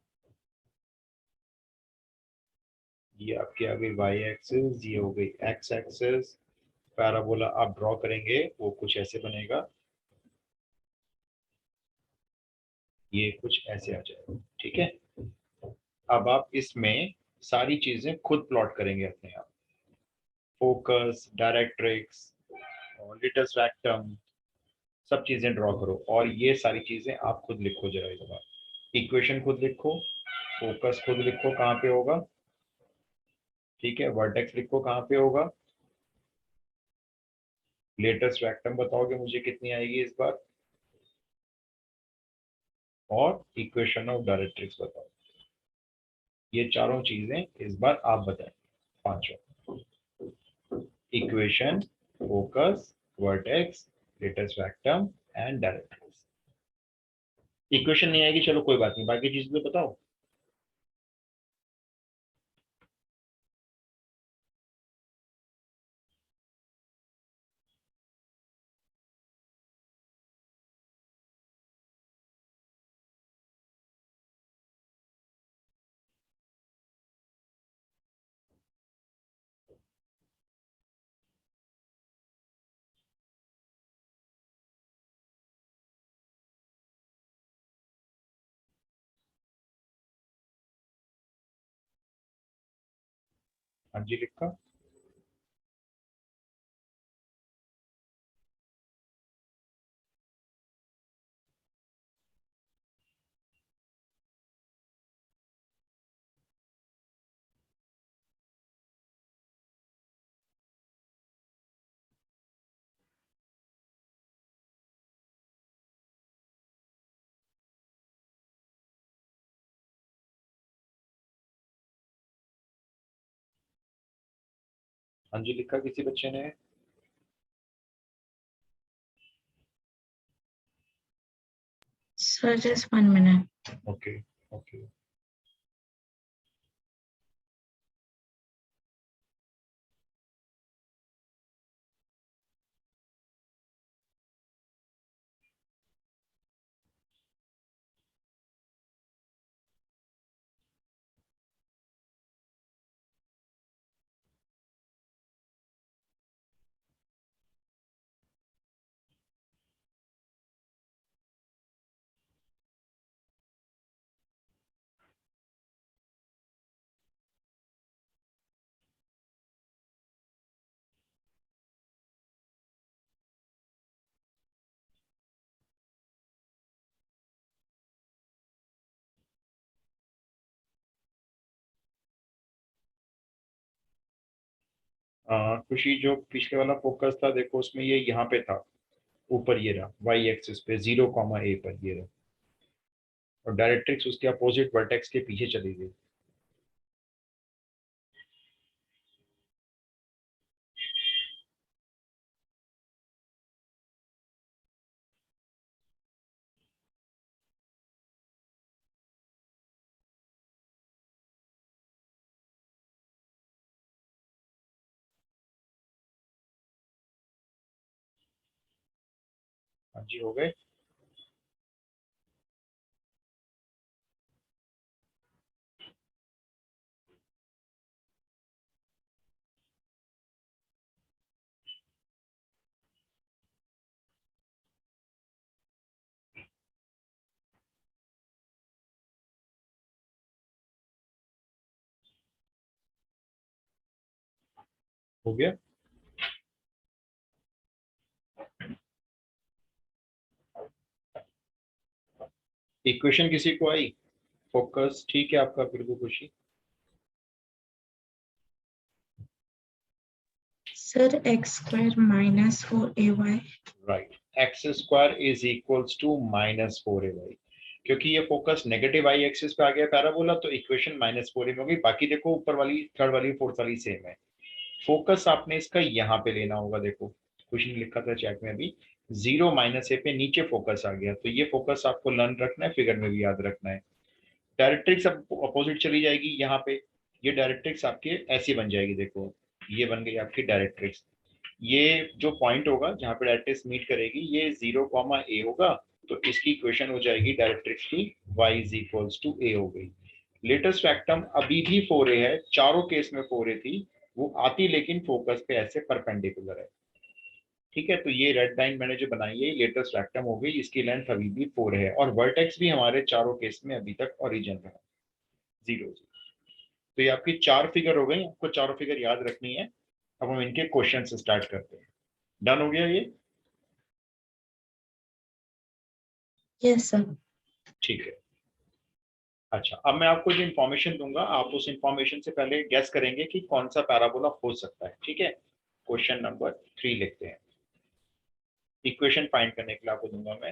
A: ये आपकी आ गई y एक्सिस, ये हो गई x एक्सिस। पैराबोला आप ड्रॉ करेंगे वो कुछ ऐसे बनेगा, ये कुछ ऐसे आ जाएगा, ठीक है। अब आप इसमें सारी चीजें खुद प्लॉट करेंगे अपने आप, फोकस, डायरेक्ट्रिक्स, लिटस वैक्टम, सब चीजें ड्रॉ करो, और ये सारी चीजें आप खुद लिखो जरा इस बार। इक्वेशन खुद लिखो, फोकस खुद लिखो कहाँ पे होगा, ठीक है, वर्टेक्स लिखो कहाँ पे होगा, लेटेस्ट वेक्टम बताओगे मुझे कितनी आएगी इस बार, और इक्वेशन ऑफ डायरेक्ट्रिक्स बताओ। ये चारों चीजें इस बार आप बताएं, पांचों, equation, focus, vertex, latus rectum and directrix. Equation नहीं आएगी चलो कोई बात नहीं, बाकी चीज तो बताओ। हाँ जी लिखा। हाँ जी लिखा किसी बच्चे ने।
B: Sir, just 1 minute.
A: Okay okay. खुशी जो पिछले वाला फोकस था देखो उसमें ये यहाँ पे था, ऊपर ये रहा वाई एक्सिस पे 0, a पर ये रहा, और डायरेक्ट्रिक्स उसके अपोजिट वर्टेक्स के पीछे चली गई। हाँ जी हो गए। हो गया। इक्वेशन किसी को आई, फोकस ठीक है आपका बिल्कुल खुशी।
B: Sir, x square minus 4ay.
A: Right, x square is equals to -4ay, क्योंकि ये फोकस नेगेटिव आई एक्सिस पे आ गया पैराबोला, तो इक्वेशन -4a में होगी। बाकी देखो ऊपर वाली, थर्ड वाली, फोर्थ वाली सेम है। फोकस आपने इसका यहाँ पे लेना होगा, देखो कुछ नहीं लिखा था चैट में अभी, 0 - a पे नीचे फोकस आ गया, तो ये फोकस आपको लर्न रखना है, फिगर में भी याद रखना है। डायरेक्ट्रिक्स अब अपोजिट चली जाएगी यहाँ पे, ये डायरेक्ट्रिक्स आपके ऐसी बन जाएगी, देखो ये बन गई आपकी डायरेक्ट्रिक्स। ये जो पॉइंट होगा जहाँ पे डायरेक्ट्रिक्स मीट करेगी ये 0, a होगा, तो इसकी इक्वेशन हो जाएगी डायरेक्ट्रिक्स की y is equals to a हो गई। लेटेस्ट फैक्टम अभी भी 4a है, चारों केस में 4a थी, वो आती लेकिन फोकस पे ऐसे परपेंडिकुलर है। ठीक है, तो ये रेड लाइन मैंने जो बनाई है लेटेस्ट फैक्टम हो गई, इसकी लेंथ अभी भी 4 है, और वर्टेक्स भी हमारे चारों केस में अभी तक ओरिजिन रहा 0। तो ये आपकी चार फिगर हो गई, आपको चारों फिगर याद रखनी है। अब हम इनके क्वेश्चन से स्टार्ट करते हैं। डन हो गया ये?
B: Yes, sir.
A: ठीक है। अच्छा, अब मैं आपको जो इन्फॉर्मेशन दूंगा आप उस इन्फॉर्मेशन से पहले गेस करेंगे कि कौन सा पैराबोला हो सकता है। ठीक है, क्वेश्चन नंबर 3 लिखते हैं। इक्वेशन फाइंड करने के लिए आपको दूंगा मैं,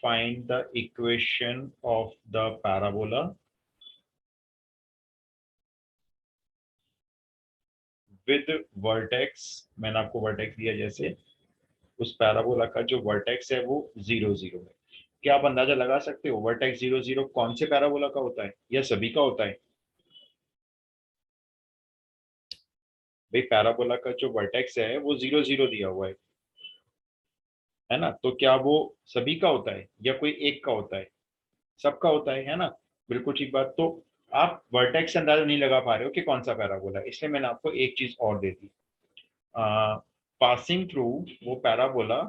A: find the equation of the parabola with vertex. मैंने आपको वर्टेक्स दिया, जैसे उस पैराबोला का जो वर्टेक्स है वो 0 0 है। क्या आप अंदाजा लगा सकते हो वर्टेक्स 0 0 कौन से पैराबोला का होता है, या सभी का होता है? भाई पैराबोला का जो वर्टेक्स है वो 0 0 दिया हुआ है ना, तो क्या वो सभी का होता है या कोई एक का होता है? सबका होता है ना? बिल्कुल ठीक बात। तो आप वर्टेक्स से अंदाजा नहीं लगा पा रहे हो कि कौन सा पैराबोला है, इसलिए मैंने आपको एक चीज और दे दी। पासिंग थ्रू, वो पैराबोला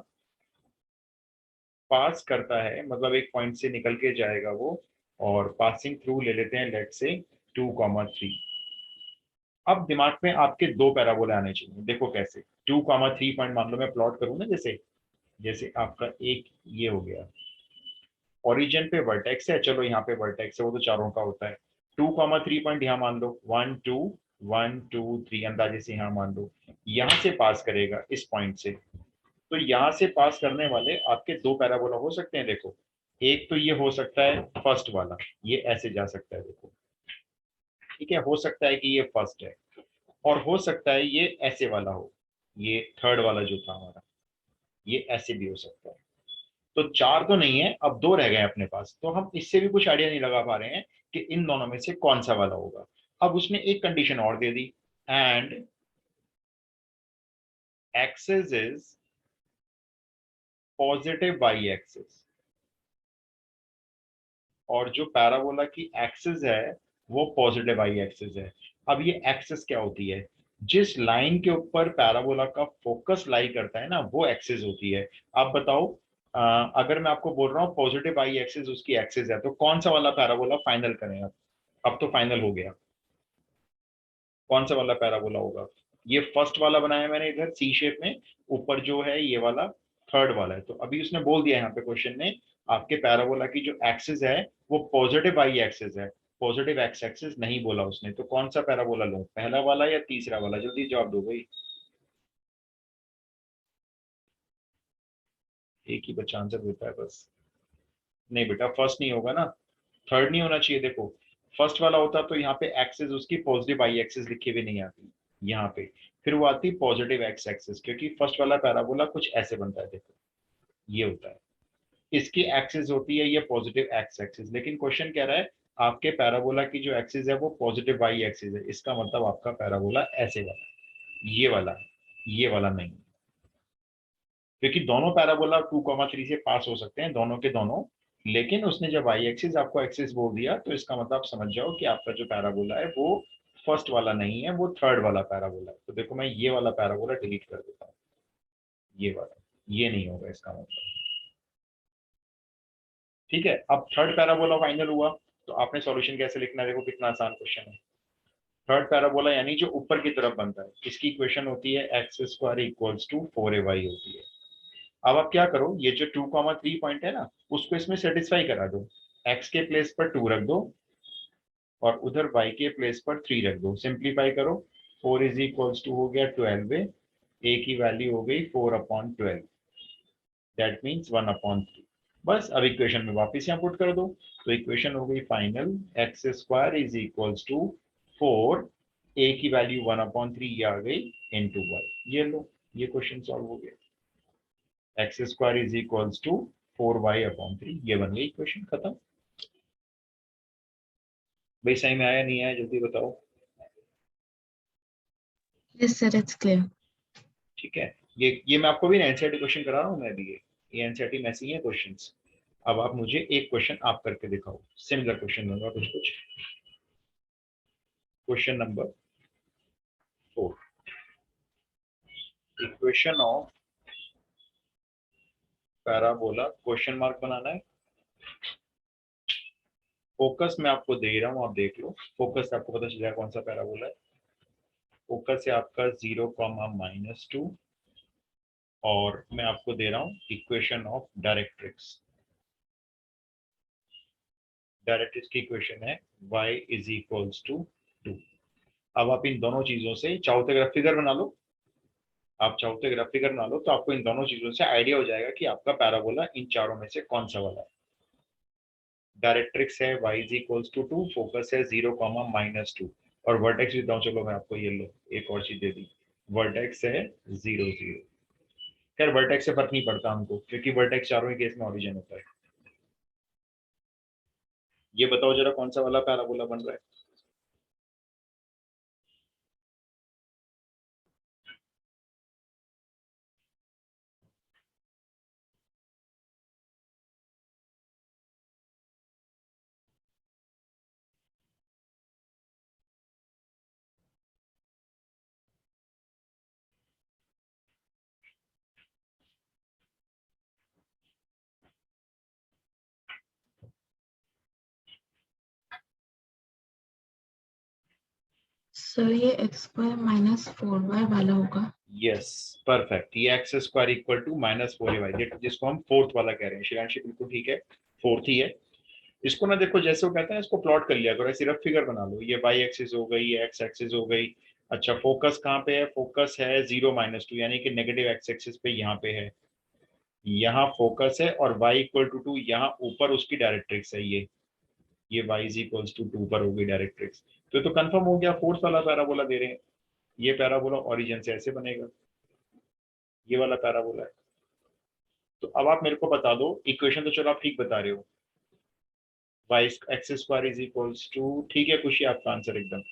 A: पास करता है, मतलब एक पॉइंट से निकल के जाएगा वो, और पासिंग थ्रू ले लेते हैं लेट से 2, 3। अब दिमाग में आपके दो पैराबोला आने चाहिए। देखो कैसे, 2, 3 पॉइंट मान लो मैं प्लॉट करूँ ना, जैसे जैसे आपका एक ये हो गया, ओरिजिन पे वर्टेक्स है, चलो यहाँ पे वर्टेक्स है, वो तो चारों का होता है। 2, 3 पॉइंट यहाँ मान लो, 1, 2, 1, 2, 3 अंदाजे से यहाँ मान लो, यहाँ से पास करेगा इस पॉइंट से। तो यहाँ से पास करने वाले आपके दो पैराबोला हो सकते हैं। देखो, एक तो ये हो सकता है फर्स्ट वाला, ये ऐसे जा सकता है, देखो ठीक है, हो सकता है कि ये फर्स्ट है, और हो सकता है ये ऐसे वाला हो, ये थर्ड वाला जो था हमारा, ये ऐसे भी हो सकता है। तो चार तो नहीं है, अब दो रह गए अपने पास, तो हम इससे भी कुछ आइडिया नहीं लगा पा रहे हैं कि इन दोनों में से कौन सा वाला होगा। अब उसने एक कंडीशन और दे दी, and axis is positive y axis, और जो पैराबोला की एक्सिस है वो पॉजिटिव बाई एक्सिस है। अब ये एक्सिस क्या होती है? जिस लाइन के ऊपर पैराबोला का फोकस लाई करता है ना, वो एक्सिस होती है। आप बताओ, अगर मैं आपको बोल रहा हूँ पॉजिटिव बाई एक्सिस उसकी एक्सिस है, तो कौन सा वाला पैराबोला फाइनल करें आप? अब तो फाइनल हो गया, कौन सा वाला पैराबोला होगा? ये फर्स्ट वाला बनाया मैंने इधर सी शेप में, ऊपर जो है ये वाला थर्ड वाला है। तो अभी उसने बोल दिया यहाँ पे क्वेश्चन में, आपके पैराबोला की जो एक्सिस है वो पॉजिटिव बाई एक्सिस है, पॉजिटिव एक्स एक्सिस नहीं बोला उसने। तो कौन सा पैराबोला लूं, पहला वाला या तीसरा वाला? जल्दी जवाब दो भाई, एक ही बच्चा आंसर देता है बस। नहीं बेटा, फर्स्ट नहीं होगा ना, थर्ड नहीं होना चाहिए। देखो, फर्स्ट वाला होता तो यहाँ पे एक्सिस उसकी पॉजिटिव आई एक्सिस लिखी हुई नहीं आती यहाँ पे, फिर वो आती पॉजिटिव एक्स एक्सिस, क्योंकि फर्स्ट वाला पैराबोला कुछ ऐसे बनता है, देखो ये होता है, इसकी एक्सिस होती है ये पॉजिटिव एक्स एक्सिस। लेकिन क्वेश्चन कह रहा है आपके पैराबोला की जो एक्सिस है वो पॉजिटिव वाई एक्सिस है, इसका मतलब आपका पैराबोला ऐसे वाला, ये वाला, ये वाला नहीं, क्योंकि दोनों पैराबोला 2, 3 से पास हो सकते हैं, दोनों के दोनों। लेकिन उसने जब वाई एक्सिस आपको एक्सिस बोल दिया, तो इसका मतलब आप समझ जाओ कि आपका जो पैराबोला है वो फर्स्ट वाला नहीं है, वो थर्ड वाला पैराबोला है। तो देखो मैं ये वाला पैराबोला डिलीट कर देता हूँ, ये वाला, ये नहीं होगा इसका मतलब। ठीक है, अब थर्ड पैराबोला फाइनल हुआ, तो आपने सॉल्यूशन कैसे लिखना है? देखो कितना आसान क्वेश्चन है। थर्ड पैराबोला यानी जो ऊपर की तरफ बनता है, इसकी इक्वेशन होती है x square equals to 4ay होती है। अब आप क्या करो, ये जो 2, 3 पॉइंट है ना, उसको इसमें सेटिस्फाई करा दो। एक्स के प्लेस पर 2 रख दो, और उधर वाई के प्लेस पर 3 रख दो, सिंप्लीफाई करो। 4 इज इक्वल्स टू हो गया 12, ए की वैल्यू हो गई 4/12, दैट मीन्स 1/3। बस अब इक्वेशन में वापस यहाँ पुट कर दो, तो इक्वेशन हो गई final, x square is equals to 4, a की वैल्यू 1/3 ये आ गई इंटू वाई। ये लो, ये क्वेश्चन सॉल्व हो गया। X square is equals to 4y/3, ये बन गई इक्वेशन, खत्म। भाई सही में आया नहीं आया, जल्दी बताओ।
B: Yes, sir, it's clear.
A: ठीक है, ये मैं आपको भी एनसीईआरटी क्वेश्चन करा रहा हूँ मैं भी, ये एनसीईआरटी में ऐसे ही है क्वेश्चंस। अब आप मुझे एक क्वेश्चन आप करके दिखाओ, सिमिलर क्वेश्चन दूंगा कुछ कुछ। Question number 4, equation of parabola, question mark बनाना है। फोकस मैं आपको दे रहा हूँ, आप देख लो, फोकस से आपको पता चल जाएगा कौन सा पैराबोला है। फोकस है आपका 0, -2, और मैं आपको दे रहा हूँ इक्वेशन ऑफ डायरेक्ट्रिक्स। डायरेक्ट्रिक्स की इक्वेशन है y इज इक्वल्स टू 2। अब आप इन दोनों चीजों से चाहो तो अगर फिगर बना लो, आप चाहो तो अगर फिगर बना लो तो आपको इन दोनों चीजों से आइडिया हो जाएगा कि आपका पैराबोला इन चारों में से कौन सा वाला है। डायरेक्ट्रिक्स है y is equals to 2, focus है 0, -2 और वर्टेक्स भी बताऊं, चलो मैं आपको ये लो एक और चीज दे दी, वर्टेक्स है 0, 0। खैर वर्टेक्स से फर्क नहीं पड़ता हमको, क्योंकि वर्टेक्स चारों ही केस में ओरिजिन होता है। ये बताओ जरा कौन सा वाला पैराबोला बन रहा है।
B: सर ये एक्स स्क्वायर माइनस 4y वाला होगा।
A: यस परफेक्ट, ये x square equal to -4ay, जिसको हम फोर्थ वाला कह रहे हैं। शिलांशी बिल्कुल ठीक है, फोर्थ ही है। इसको ना देखो जैसे वो कहते हैं, इसको प्लॉट कर लिया करो, सिर्फ फिगर बना लो। ये वाई एक्सिस हो गई, ये एक्स एक्सिस हो गई। अच्छा फोकस कहाँ पे है, फोकस है 0, -2 यानी कि नेगेटिव एक्स एक्सिस पे यहाँ पे है। यहाँ फोकस है और y इक्वल टू 2 यहाँ ऊपर उसकी डायरेक्ट्रिक्स है। ये y इज इक्वल्स टू 2 पर होगी डायरेक्ट्रिक्स। तो कंफर्म हो गया, फोर्थ वाला पैराबोला दे रहे हैं। ये पैराबोला ओरिजिन से ऐसे बनेगा, ये वाला पैराबोला है। तो अब आप मेरे को बता दो, इक्वेशन तो चलो आप ठीक बता रहे हो, y x square is equals to, ठीक है खुशी आपका आंसर एकदम।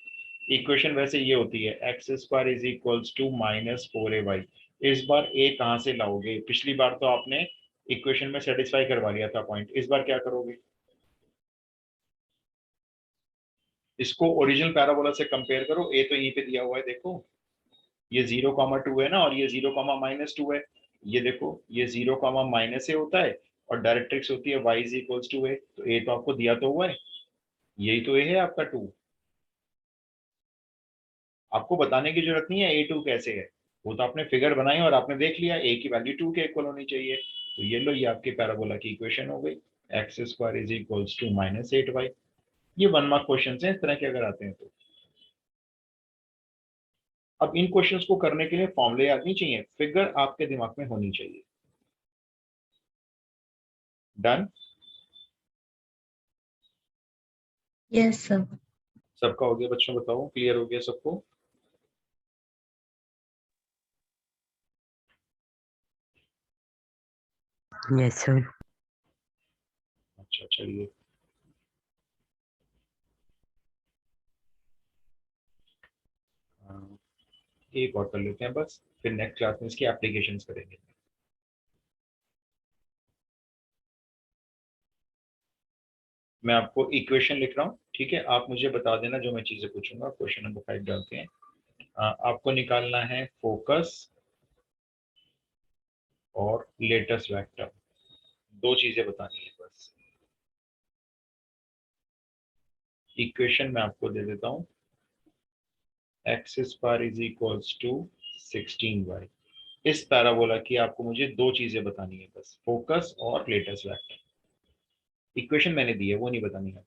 A: इक्वेशन वैसे ये होती है x square is equals to -4ay। इस बार ए कहाँ से लाओगे, पिछली बार तो आपने इक्वेशन में सेटिस्फाई करवा लिया था पॉइंट, इस बार क्या करोगे। इसको ओरिजिनल पैराबोला से कंपेयर करो, ए तो यहीं पे दिया हुआ है देखो, ये 0, 2 है ना, और ये 0, -2 है। ये देखो ये 0, -a होता है और डायरेक्ट्रिक्स होती है y इज इक्वल्स टू ए, तो ए तो आपको दिया तो हुआ है, यही तो ए है आपका 2। आपको बताने की जरूरत नहीं है A2 कैसे है, वो तो आपने फिगर बनाई और आपने देख लिया ए की वैल्यू 2 के इक्वल होनी चाहिए। तो ये लो, ये आपकी पैराबोला की इक्वेशन हो गई, x square is equals to -8y। ये 1 मार्क क्वेश्चन है इस तरह के अगर आते हैं तो। अब इन क्वेश्चंस को करने के लिए फॉर्मूले याद नहीं चाहिए, फिगर आपके दिमाग में होनी चाहिए। डन।
B: Yes sir.
A: सबका हो गया बच्चों, बताओ क्लियर हो गया सबको।
D: Yes sir.
A: अच्छा चलिए, एक और कर लेते हैं बस, फिर नेक्स्ट क्लास में इसकी एप्लीकेशंस करेंगे। मैं आपको इक्वेशन लिख रहा हूँ, ठीक है, आप मुझे बता देना जो मैं चीजें पूछूंगा। क्वेश्चन नंबर 5 डालते हैं। आपको निकालना है फोकस और लेटेस्ट वेक्टर, दो चीजें बतानी है बस। इक्वेशन मैं आपको दे देता हूँ, x square is equals to 16y। इस पैराबोला की आपको मुझे दो चीजें बतानी है बस, फोकस और लेटेस्ट वेक्टर। इक्वेशन मैंने दी है वो नहीं बतानी है।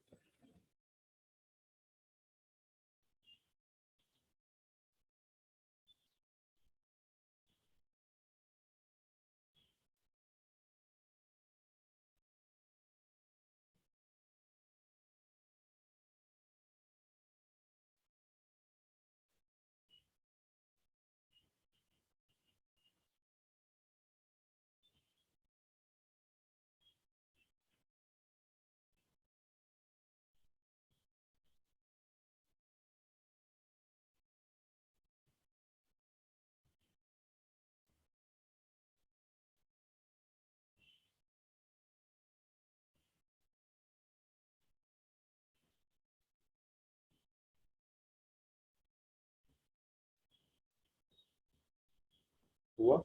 A: हुआ।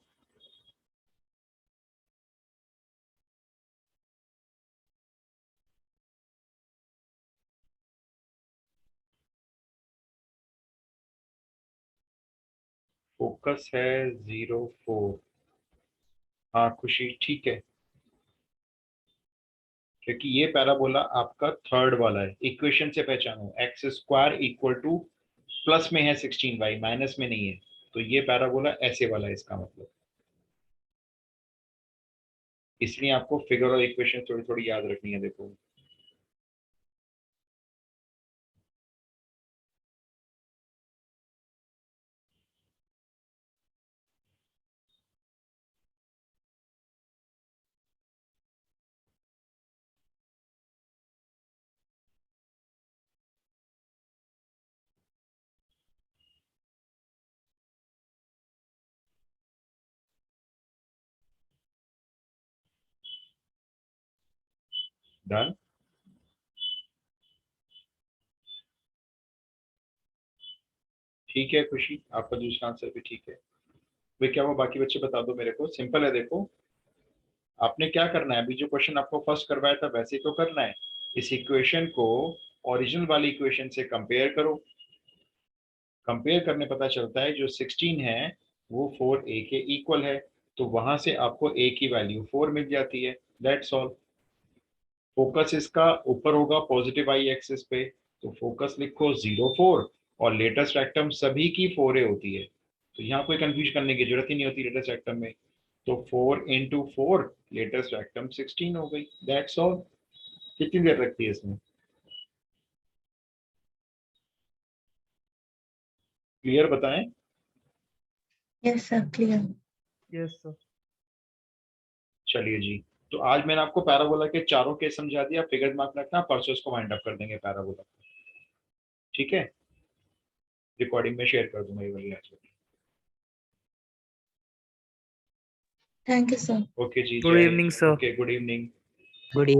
A: फोकस है 0, 4। हाँ खुशी ठीक है, क्योंकि ये पैराबोला आपका थर्ड वाला है, इक्वेशन से पहचानो x square equal two plus में है 16y, माइनस में नहीं है, तो ये पैराबोला ऐसे वाला है इसका मतलब। इसलिए आपको फिगर और इक्वेशन थोड़ी थोड़ी याद रखनी है। देखो डन। ठीक है खुशी, आपका दूसरा आंसर भी ठीक है। वे क्या, वो बाकी बच्चे बता दो मेरे को। सिंपल है, देखो आपने क्या करना है, अभी जो क्वेश्चन आपको फर्स्ट करवाया था वैसे ही तो करना है। इस इक्वेशन को ओरिजिनल वाली इक्वेशन से कंपेयर करो। कंपेयर करने पता चलता है जो 16 है वो 4a के इक्वल है, तो वहां से आपको a की वैल्यू 4 मिल जाती है। That's all. फोकस इसका ऊपर होगा पॉजिटिव आई एक्सिस पे, तो फोकस लिखो 0 4, और लेटेस्ट रेक्टम सभी की 4a होती है, तो यहाँ कोई कंफ्यूज करने की जरूरत ही नहीं होती लेटेस्ट रेक्टम में। तो 4 इंटू 4, लेटेस्ट रेक्टम 16 हो गई। That's all. कितनी देर लगती है इसमें? क्लियर बताएं।
B: Yes, sir. Clear.
D: Yes sir.
A: चलिए जी, तो आज मैंने आपको पैराबोला के चारों केस समझा दिया। फिगर दिमाग में रखना, परसों इसको वाइंड अप कर देंगे पैराबोला। ठीक है, रिकॉर्डिंग में शेयर कर दूंगा ये वाली आज।
B: Thank you, sir.
A: ओके जी,
D: good evening sir.
A: Okay, good evening.
E: Good